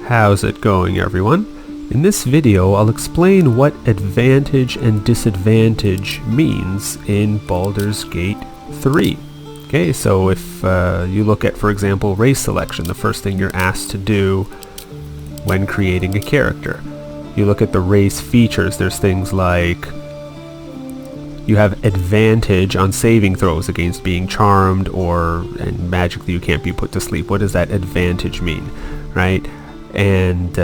How's it going, everyone? In this video, I'll explain what advantage and disadvantage means in Baldur's Gate 3. Okay, so if you look at, for example, race selection, the first thing you're asked to do when creating a character. You look at the race features, there's things like you have advantage on saving throws against being charmed, and magically you can't be put to sleep. What does that advantage mean, right? And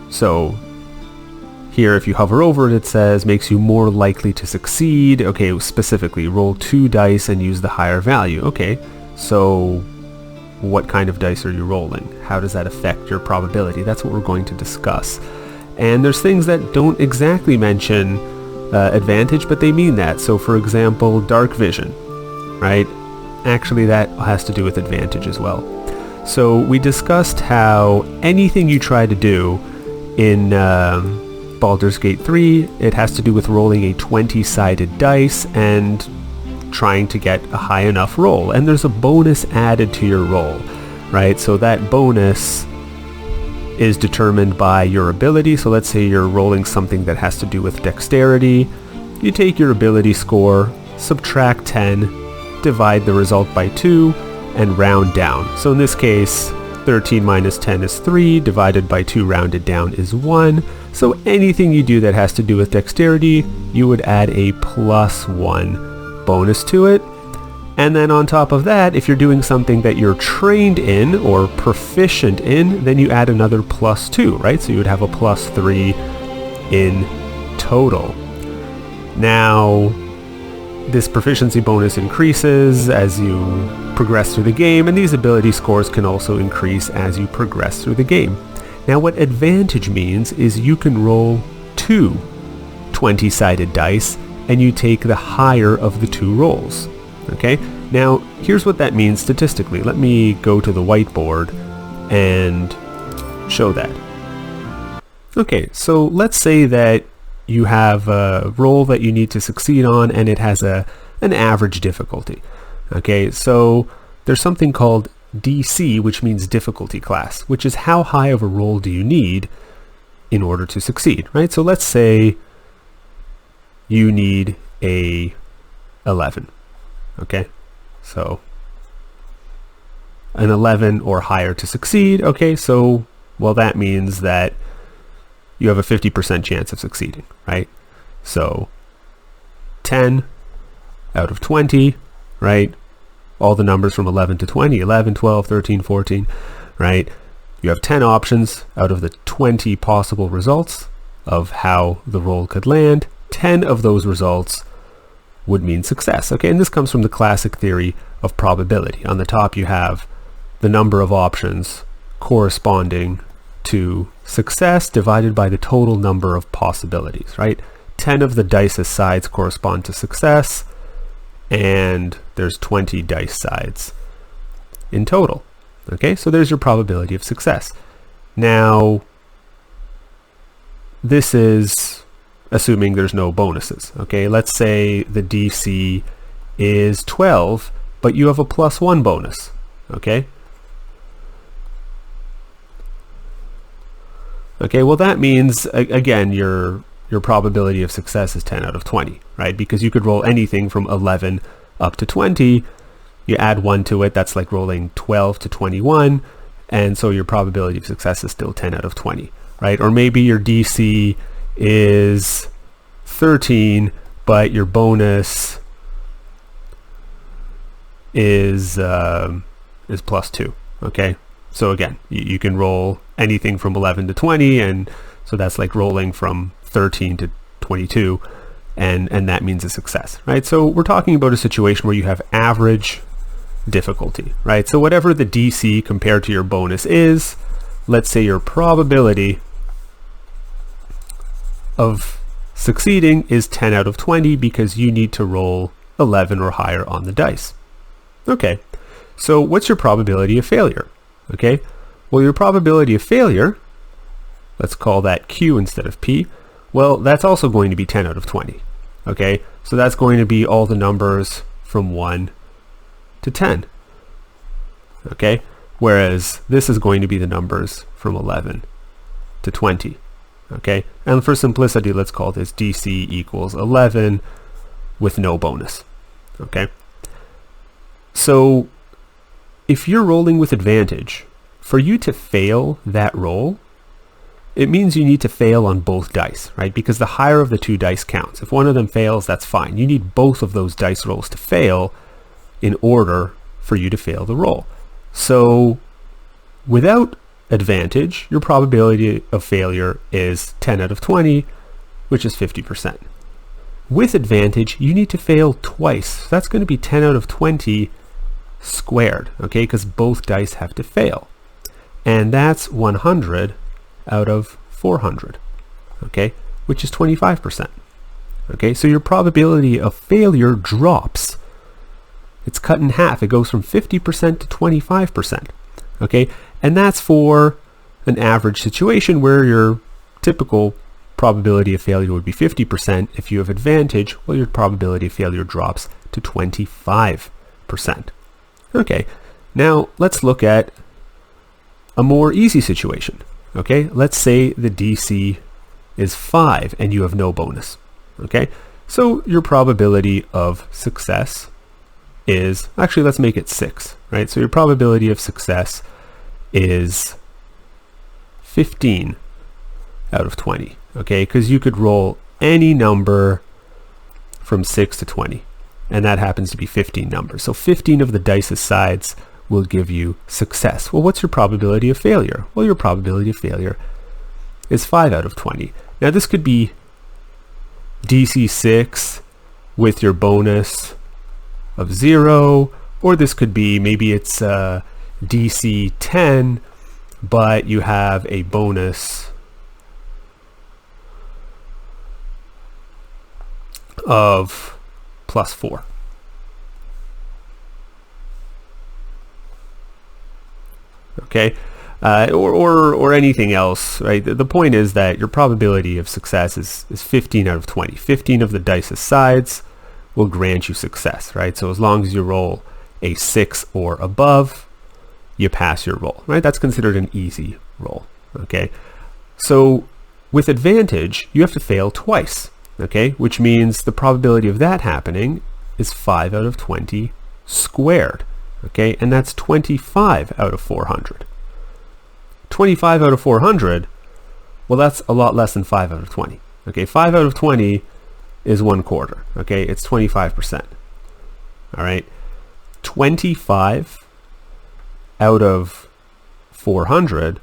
so here, if you hover over it, it says makes you more likely to succeed. Okay, specifically roll 2 dice and use the higher value. Okay, so what kind of dice are you rolling? How does that affect your probability? That's what we're going to discuss. And there's things that don't exactly mention advantage, but they mean that. So for example, dark vision, right? Actually, that has to do with advantage as well. So we discussed how anything you try to do in Baldur's Gate 3, it has to do with rolling a 20-sided dice and trying to get a high enough roll. And there's a bonus added to your roll, right? So that bonus is determined by your ability. So let's say you're rolling something that has to do with dexterity. You take your ability score, subtract 10, divide the result by 2, and round down. So in this case, 13 minus 10 is 3, divided by 2 rounded down is 1. So anything you do that has to do with dexterity, you would add a +1 bonus to it. And then on top of that, if you're doing something that you're trained in or proficient in, then you add another +2, right? So you would have a +3 in total. Now, this proficiency bonus increases as you progress through the game, and these ability scores can also increase as you progress through the game. Now, what advantage means is you can roll 2 20-sided dice, and you take the higher of the 2 rolls. Okay? Now, here's what that means statistically. Let me go to the whiteboard and show that. Okay, so let's say that you have a roll that you need to succeed on, and it has an average difficulty. Okay, so there's something called DC, which means difficulty class, which is how high of a roll do you need in order to succeed, right? So let's say you need a 11. Okay, so an 11 or higher to succeed. Okay, so, well, that means that you have a 50% chance of succeeding, right? So 10 out of 20, right? All the numbers from 11 to 20, 11, 12, 13, 14, right? You have 10 options out of the 20 possible results of how the roll could land. 10 of those results would mean success. Okay, and this comes from the classic theory of probability. On the top you have the number of options corresponding to success divided by the total number of possibilities, right? 10 of the dice's sides correspond to success, and there's 20 dice sides in total. Okay, so there's your probability of success. Now, this is assuming there's no bonuses. Okay, let's say the DC is 12, but you have a +1 bonus. Okay. Okay, well that means, again, your probability of success is 10 out of 20, right? Because you could roll anything from 11 up to 20. You add 1 to it, that's like rolling 12 to 21, and so your probability of success is still 10 out of 20, right? Or maybe your DC is 13, but your bonus is +2. Okay, so again, you can roll anything from 11 to 20, and so that's like rolling from 13 to 22, and that means a success, right? So we're talking about a situation where you have average difficulty, right? So whatever the DC compared to your bonus is, let's say your probability of succeeding is 10 out of 20 because you need to roll 11 or higher on the dice. Okay, so what's your probability of failure? Okay, well, your probability of failure, let's call that Q instead of P, well, that's also going to be 10 out of 20. Okay, so that's going to be all the numbers from 1 to 10. Okay, whereas this is going to be the numbers from 11 to 20. Okay, and for simplicity, let's call this DC equals 11 with no bonus. Okay, so if you're rolling with advantage, for you to fail that roll, it means you need to fail on both dice, right? Because the higher of the two dice counts. If one of them fails, that's fine. You need both of those dice rolls to fail in order for you to fail the roll. So without advantage, your probability of failure is 10 out of 20, which is 50%. With advantage, you need to fail twice. So that's going to be 10 out of 20 squared, okay? Because both dice have to fail. And that's 100 out of 400, okay? Which is 25%. Okay, so your probability of failure drops. It's cut in half. It goes from 50% to 25. Okay, and that's for an average situation where your typical probability of failure would be 50%. If you have advantage, well, your probability of failure drops to 25%. Okay, now let's look at a more easy situation. Okay, let's say the DC is 5 and you have no bonus. Okay, so your probability of success is, actually let's make it 6, right? So your probability of success is 15 out of 20, okay? Because you could roll any number from 6 to 20, and that happens to be 15 numbers. So 15 of the dice's sides will give you success. Well, what's your probability of failure? Well, your probability of failure is 5 out of 20. Now this could be DC 6 with your bonus of 0, or this could be, maybe it's DC 10, but you have a bonus of +4. Okay, or anything else, right? The point is that your probability of success is 15 out of 20. 15 of the dice's sides will grant you success, right? So as long as you roll a 6 or above, you pass your roll, right? That's considered an easy roll, okay? So with advantage, you have to fail twice, okay? Which means the probability of that happening is 5 out of 20 squared, okay? And that's 25 out of 400. 25 out of 400, well, that's a lot less than 5 out of 20, okay? 5 out of 20 is 1/4, okay? It's 25%, all right? 25 out of 400,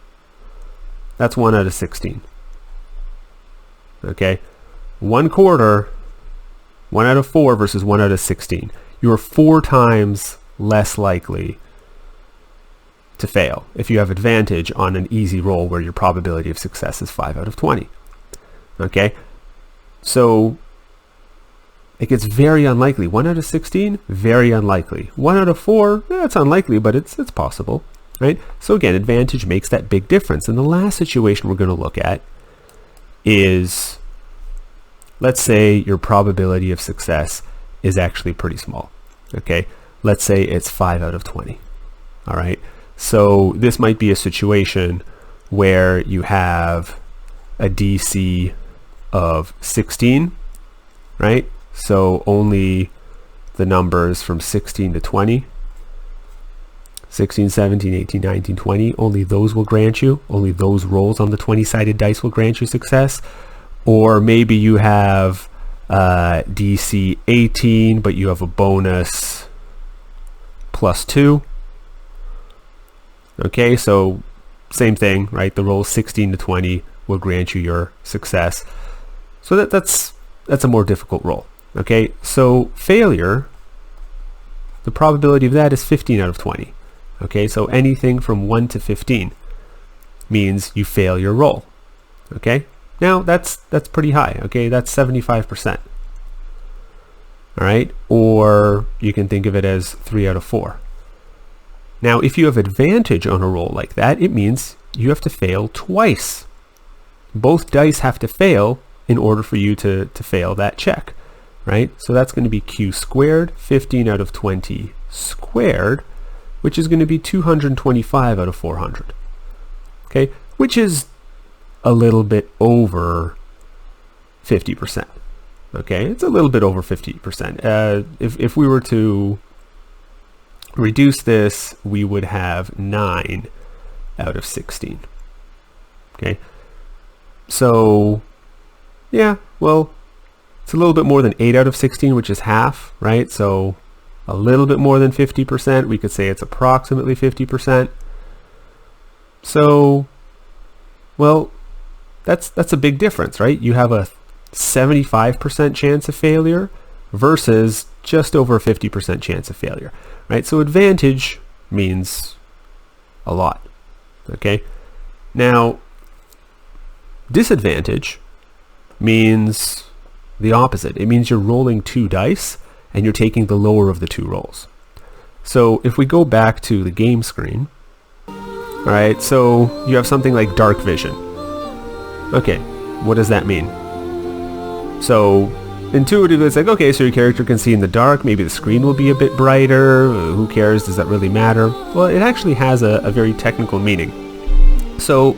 that's 1 out of 16, okay? 1/4, 1 out of 4 versus 1 out of 16. You are 4 times less likely to fail if you have advantage on an easy roll where your probability of success is 5 out of 20, okay? So it gets very unlikely. 1 out of 16, very unlikely. 1 out of 4, it's unlikely, but it's possible, right? So again, advantage makes that big difference. And the last situation we're going to look at is, let's say your probability of success is actually pretty small, okay? Let's say it's 5 out of 20, all right? So this might be a situation where you have a DC of 16, right? So only the numbers from 16 to 20, 16, 17, 18, 19, 20, only those will grant you, only those rolls on the 20-sided dice will grant you success. Or maybe you have DC 18, but you have a bonus +2. Okay, so same thing, right? The roll 16 to 20 will grant you your success. So that's a more difficult roll. Okay, so failure, the probability of that is 15 out of 20. Okay, so anything from 1 to 15 means you fail your roll. Okay, now that's pretty high. Okay, that's 75%. All right, or you can think of it as 3 out of 4. Now, if you have advantage on a roll like that, it means you have to fail twice. Both dice have to fail in order for you to fail that check, right? So that's going to be Q squared. 15 out of 20 squared which is going to be 225 out of 400. Okay, which is a little bit over 50%. Okay, it's a little bit over 50%. If we were to reduce this, we would have 9 out of 16. Okay, so yeah, well, it's a little bit more than 8 out of 16, which is half, right? So a little bit more than 50%. We could say it's approximately 50%. So, well, that's a big difference, right? You have a 75% chance of failure versus just over a 50% chance of failure, right? So advantage means a lot, okay? Now, disadvantage means the opposite. It means you're rolling 2 dice and you're taking the lower of the 2 rolls. So if we go back to the game screen, all right, so you have something like dark vision. Okay, what does that mean? So intuitively it's like, okay, so your character can see in the dark, maybe the screen will be a bit brighter, who cares, does that really matter? Well, it actually has a very technical meaning. So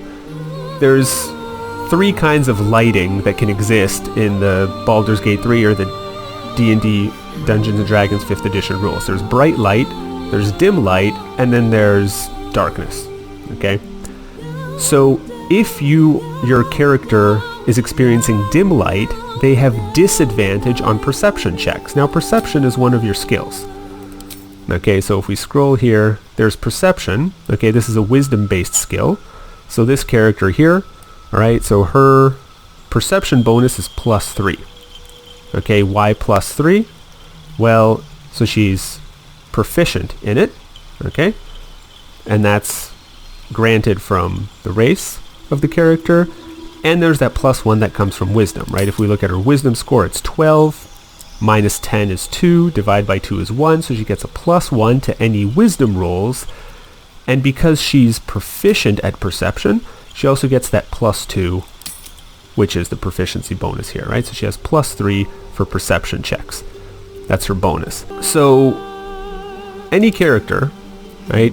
there's 3 kinds of lighting that can exist in the Baldur's Gate 3 or the D&D Dungeons & Dragons 5th edition rules. There's bright light, there's dim light, and then there's darkness. Okay? So if your character is experiencing dim light, they have disadvantage on perception checks. Now perception is one of your skills. Okay, so if we scroll here, there's perception. Okay, this is a wisdom based skill. So this character here, all right, so her perception bonus is +3. Okay, why +3? Well, so she's proficient in it, okay? And that's granted from the race of the character. And there's that +1 that comes from wisdom, right? If we look at her wisdom score, it's 12, minus 10 is 2, divide by 2 is 1, so she gets a +1 to any wisdom rolls. And because she's proficient at perception, she also gets that +2, which is the proficiency bonus here, right? So she has +3 for perception checks. That's her bonus. So any character, right?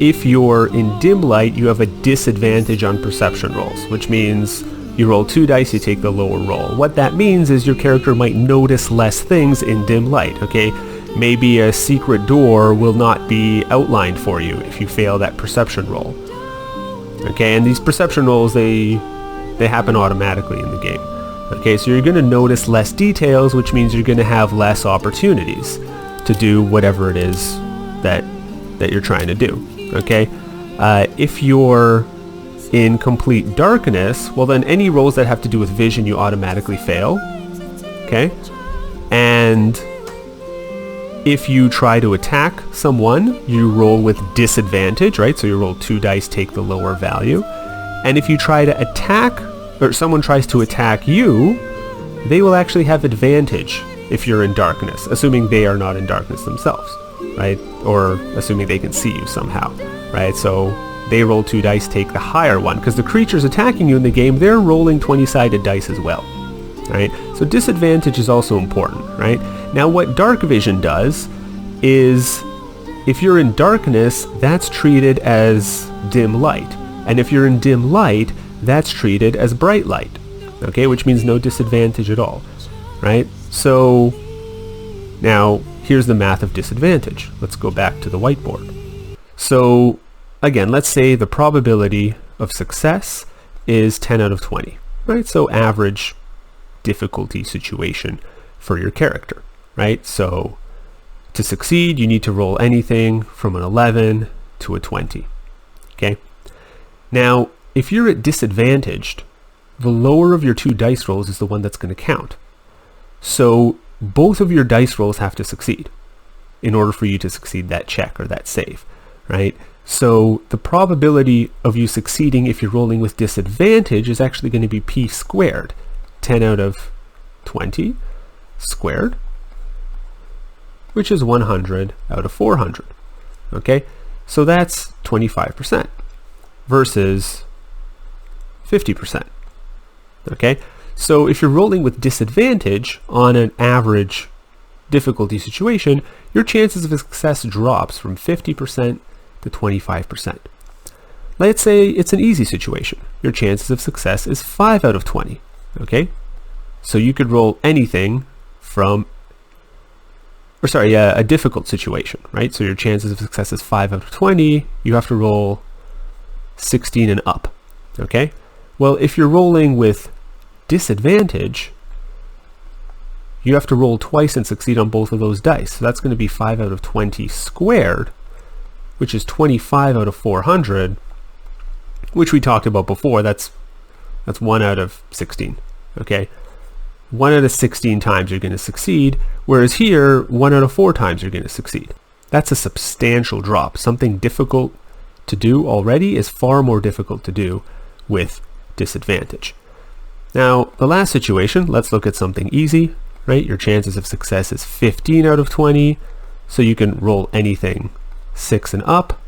If you're in dim light, you have a disadvantage on perception rolls, which means you roll 2 dice, you take the lower roll. What that means is your character might notice less things in dim light, okay? Maybe a secret door will not be outlined for you if you fail that perception roll. Okay, and these perception rolls, they happen automatically in the game. Okay, so you're going to notice less details, which means you're going to have less opportunities to do whatever it is that you're trying to do. Okay, if you're in complete darkness, well then any rolls that have to do with vision you automatically fail. Okay, and if you try to attack someone, you roll with disadvantage, right? So you roll 2 dice, take the lower value. And if you try to attack, or someone tries to attack you, they will actually have advantage if you're in darkness, assuming they are not in darkness themselves, right? Or assuming they can see you somehow, right? So they roll 2 dice, take the higher one, because the creatures attacking you in the game, they're rolling 20-sided dice as well, right? So disadvantage is also important, right? Now what dark vision does is if you're in darkness, that's treated as dim light. And if you're in dim light, that's treated as bright light, okay? Which means no disadvantage at all, right? So now here's the math of disadvantage. Let's go back to the whiteboard. So again, let's say the probability of success is 10 out of 20, right? So average difficulty situation for your character, right? So to succeed, you need to roll anything from an 11 to a 20, okay? Now, if you're at disadvantaged, the lower of your 2 dice rolls is the one that's going to count. So both of your dice rolls have to succeed in order for you to succeed that check or that save, right? So the probability of you succeeding if you're rolling with disadvantage is actually going to be p squared. 10 out of 20 squared, which is 100 out of 400. Okay, so that's 25% versus 50%. Okay, so if you're rolling with disadvantage on an average difficulty situation, your chances of success drops from 50% to 25%. Let's say it's an easy situation. Your chances of success is 5 out of 20, okay? So you could roll anything from, a difficult situation, right? So your chances of success is 5 out of 20, you have to roll 16 and up, okay? Well, if you're rolling with disadvantage, you have to roll twice and succeed on both of those dice. So that's going to be 5 out of 20 squared, which is 25 out of 400, which we talked about before. That's 1 out of 16, okay? 1 out of 16 times you're going to succeed, whereas here, 1 out of 4 times you're going to succeed. That's a substantial drop. Something difficult to do already is far more difficult to do with disadvantage. Now, the last situation, let's look at something easy, right? Your chances of success is 15 out of 20, so you can roll anything 6 and up.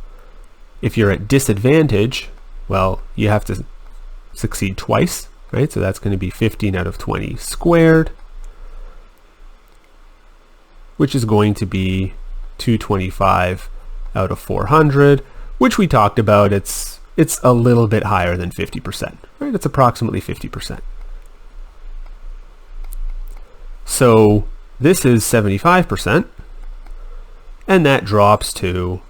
If you're at disadvantage, well, you have to succeed twice, right? So that's going to be 15 out of 20 squared, which is going to be 225 out of 400, which we talked about. It's a little bit higher than 50%, right? It's approximately 50%. So this is 75%, and that drops to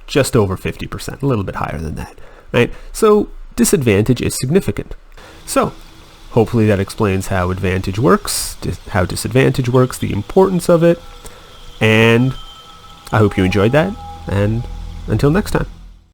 just over 50%, a little bit higher than that, right? So disadvantage is significant. So hopefully that explains how advantage works, how disadvantage works, the importance of it, and I hope you enjoyed that, and until next time.